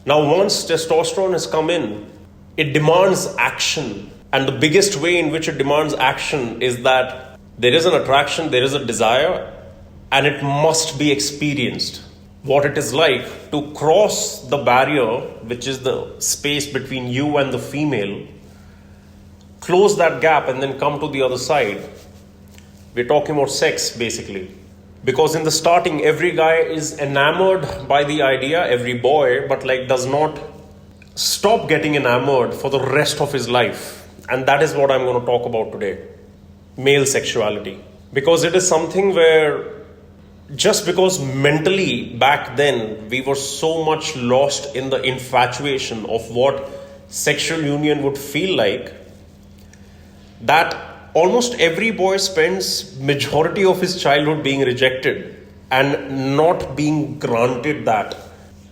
Now, once testosterone has come in, it demands action. And the biggest way in which it demands action is that there is an attraction, there is a desire, and it must be experienced. What it is like to cross the barrier, which is the space between you and the female, close that gap, and then come to the other side. We're talking about sex, basically. Because in the starting, every guy is enamored by the idea, every boy, but does not stop getting enamored for the rest of his life. And that is what I'm going to talk about today. Male sexuality. Because it is something where just because mentally back then we were so much lost in the infatuation of what sexual union would feel like, that almost every boy spends majority of his childhood being rejected and not being granted that.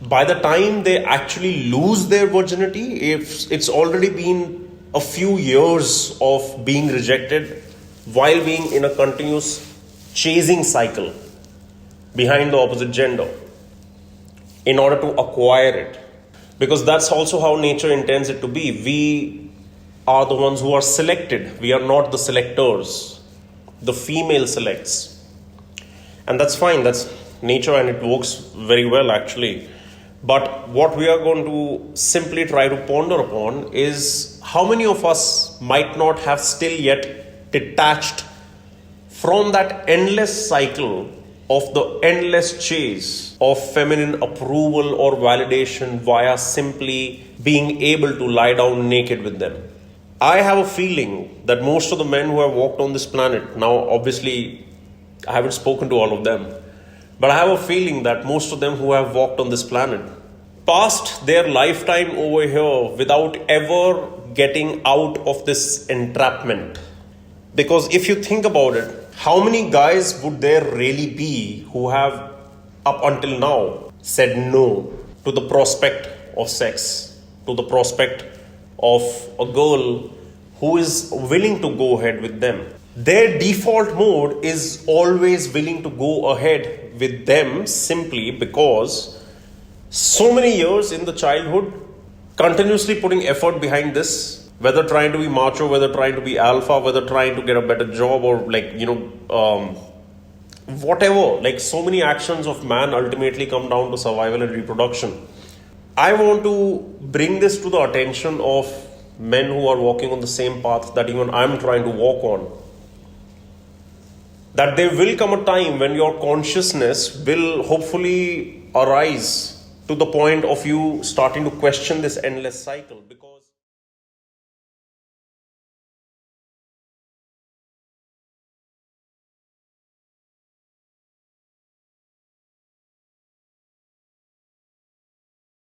By the time they actually lose their virginity, if it's already been a few years of being rejected while being in a continuous chasing cycle behind the opposite gender in order to acquire it. Because that's also how nature intends it to be. We are the ones who are selected. We are not the selectors. The female selects. And that's fine. That's nature and it works very well actually. But what we are going to simply try to ponder upon is how many of us might not have still yet detached from that endless cycle of the endless chase of feminine approval or validation via simply being able to lie down naked with them. I have a feeling that most of the men who have walked on this planet, now obviously I haven't spoken to all of them, but I have a feeling that most of them who have walked on this planet passed their lifetime over here without ever getting out of this entrapment. Because if you think about it, how many guys would there really be who have, up until now, said no to the prospect of sex, to the prospect of a girl who is willing to go ahead with them? Their default mode is always willing to go ahead with them simply because so many years in the childhood, continuously putting effort behind this, whether trying to be macho, whether trying to be alpha, whether trying to get a better job or whatever, so many actions of man ultimately come down to survival and reproduction. I want to bring this to the attention of men who are walking on the same path that even I'm trying to walk on. That there will come a time when your consciousness will hopefully arise to the point of you starting to question this endless cycle. Because